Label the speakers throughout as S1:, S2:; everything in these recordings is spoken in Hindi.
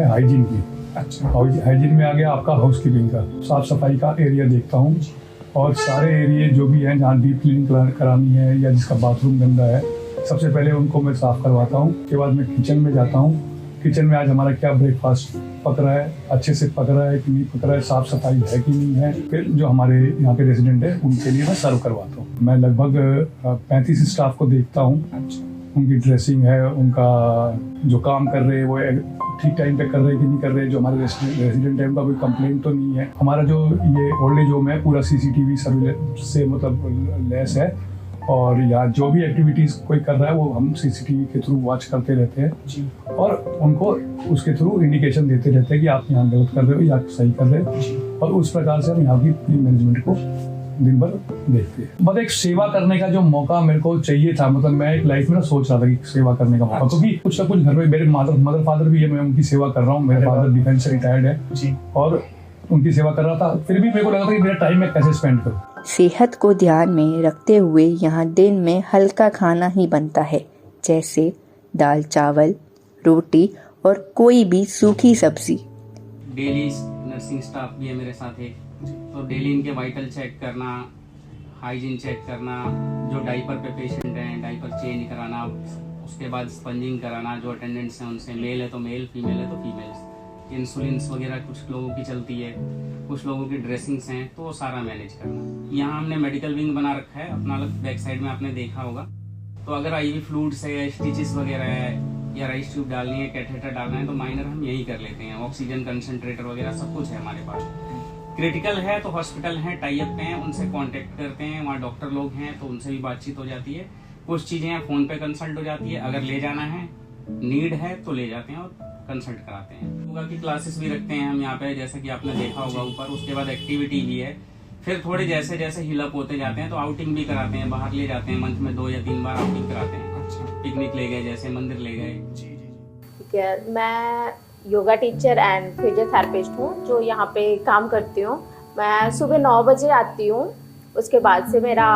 S1: हाइजीन की।
S2: अच्छा।
S1: हाइजीन में आ गया आपका हाउसकीपिंग का, साफ सफाई का एरिया देखता हूँ और सारे एरिया जो भी हैं जहाँ डीप क्लीनिंग करानी है या जिसका बाथरूम गंदा है सबसे पहले उनको मैं साफ करवाता हूँ। उसके बाद मैं किचन में जाता हूँ, किचन में आज हमारा क्या ब्रेकफास्ट पक रहा है, अच्छे से पक रहा है कि नहीं पक रहा है, साफ सफाई है कि नहीं है। फिर जो हमारे यहाँ के रेजिडेंट है उनके लिए मैं सर्व करवाता हूँ। मैं लगभग 35 स्टाफ को देखता हूँ।
S2: अच्छा।
S1: उनकी ड्रेसिंग है, उनका जो काम कर रहे हैं वो ठीक टाइम पे कर रहे हैं कि नहीं कर रहे हैं। जो हमारे रेजिडेंट है उनका कोई कंप्लेंट तो नहीं है। हमारा जो ये ओल्ड एज होम है पूरा CCTV सर्विलेंस से मतलब लेस है और यहाँ जो भी एक्टिविटीज़ कोई कर रहा है वो हम CCTV के थ्रू वॉच करते रहते हैं
S2: जी।
S1: और उनको उसके थ्रू इंडिकेशन देते रहते हैं कि आप यहाँ गलत कर रहे हो या सही कर रहे हो और उस प्रकार से हम यहाँ की मैनेजमेंट को दिन भर देखते हैं। बस एक सेवा करने का जो मौका मेरे को चाहिए था, मतलब मैं एक लाइफ में ना सोच रहा था कि सेवा करने का मौका, क्योंकि कुछ ना कुछ घर में मेरे मदर फादर भी है, मैं उनकी सेवा कर रहा हूँ। मेरे फादर डिफेंस से रिटायर्ड है
S2: जी।
S1: और उनकी सेवा कर रहा था। फिर भी मेरे को लगा था कि मेरा टाइम मैं कैसे स्पेंड करूँ।
S3: सेहत को ध्यान में रखते हुए यहाँ दिन में हल्का खाना ही बनता है, जैसे दाल चावल, रोटी और कोई भी सूखी सब्जी।
S4: डेली नर्सिंग स्टाफ भी है मेरे साथ एक, तो डेली इनके वाइटल चेक करना, हाइजीन चेक करना, जो डाइपर पे पेशेंट हैं डाइपर चेंज कराना, उसके बाद स्पंजिंग कराना, जो अटेंडेंट्स हैं उनसे मेल है तो मेल, फीमेल है तो फीमेल, इंसुलिन्स वगैरह कुछ लोगों की चलती है, कुछ लोगों की ड्रेसिंग्स हैं, तो वो सारा मैनेज करना। यहाँ हमने मेडिकल विंग बना रखा है अपना, बैक साइड में आपने देखा होगा। तो अगर IV फ्लूइड्स है, स्टिचेस वगैरह है या राइस ट्यूब डालनी है, कैथेटर डालना है तो माइनर हम यही कर लेते हैं। ऑक्सीजन कंसंट्रेटर वगैरह सब कुछ है हमारे पास। क्रिटिकल है तो हॉस्पिटल हैं, टाई अप पे हैं, उनसे कांटेक्ट करते हैं, वहाँ डॉक्टर लोग हैं तो उनसे भी बातचीत हो जाती है। कुछ चीजें हैं फोन पे कंसल्ट हो जाती है, अगर ले जाना है नीड है तो ले जाते हैं और कंसल्ट कराते हैं। योगा की क्लासेस भी रखते हैं हम यहाँ पे, जैसे कि आपने देखा होगा ऊपर। उसके बाद एक्टिविटी भी है। फिर थोड़े जैसे जैसे हिलअप होते जाते हैं तो आउटिंग भी कराते हैं, बाहर ले जाते हैं, मंथ में 2 या 3 बार आउटिंग कराते हैं।
S2: अच्छा।
S4: पिकनिक ले गए, जैसे मंदिर ले गए।
S2: जी जी।
S5: ठीक है, मैं योगा टीचर एंड फिजियोथेरेपिस्ट हूँ जो यहाँ पे काम करती हूँ। मैं सुबह 9 बजे आती हूँ। उसके बाद से मेरा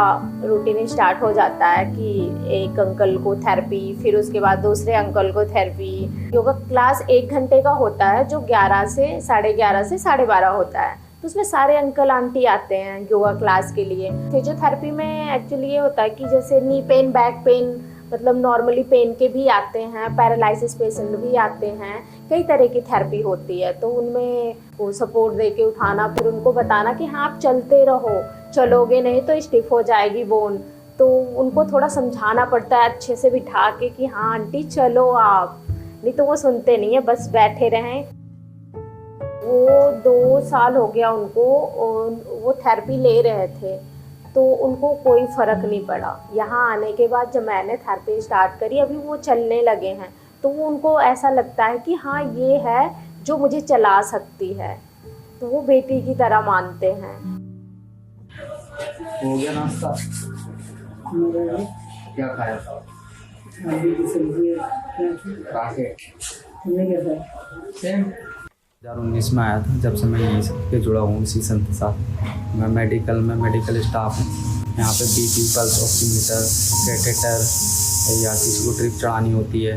S5: रूटीन स्टार्ट हो जाता है कि एक अंकल को थेरेपी, फिर उसके बाद दूसरे अंकल को थेरेपी। योगा क्लास 1 घंटे का होता है जो 11 से 11:30 से 12:30 होता है। तो उसमें सारे अंकल आंटी आते हैं योगा क्लास के लिए। फिजियोथेरेपी में एक्चुअली ये होता है कि जैसे नी पेन, बैक पेन, मतलब नॉर्मली पेन के भी आते हैं, पैरालिसिस पेशेंट भी आते हैं, कई तरह की थेरेपी होती है। तो उनमें वो सपोर्ट दे के उठाना, फिर उनको बताना कि हाँ आप चलते रहो, चलोगे नहीं तो स्टिफ हो जाएगी बोन। तो उनको थोड़ा समझाना पड़ता है अच्छे से बिठा के कि हाँ आंटी चलो आप, नहीं तो वो सुनते नहीं है, बस बैठे रहें। वो 2 साल हो गया उनको, वो थेरेपी ले रहे थे तो उनको कोई फ़र्क नहीं पड़ा। यहाँ आने के बाद जब मैंने थेरेपी स्टार्ट करी, अभी वो चलने लगे हैं तो वो उनको ऐसा लगता है कि हाँ ये है जो मुझे चला सकती है, तो वो बेटी की तरह मानते हैं।
S6: हो गया नाश्ता? क्या खाया?
S7: आलू की सब्जी
S6: काके?
S7: तुमने क्या खाया?
S6: सेम। 2019 में आया था, जब से मैं यहीं से जुड़ा हूँ इसी संस्था के साथ। मैं मेडिकल स्टाफ हूँ यहाँ पे। BP, पल्स ऑक्सीमीटर, कैथेटर या किसी को ड्रिप चढ़ानी होती है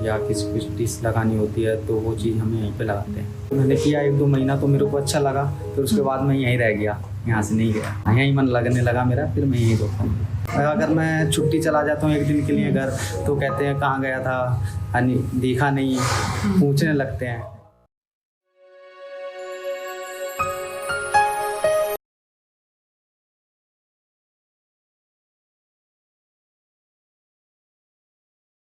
S6: या किसी को स्टिच लगानी होती है तो वो चीज़ हम यहीं पे लगाते हैं। मैंने किया 1-2 महीना तो मेरे को अच्छा लगा, फिर उसके बाद मैं यहीं रह गया, यहाँ से नहीं गया। यहीं मन लगने लगा मेरा, फिर मैं यहीं रुका हूँ। अगर मैं छुट्टी चला जाता हूँ 1 दिन के लिए घर तो कहते हैं कहाँ गया था, देखा नहीं, पूछने लगते हैं।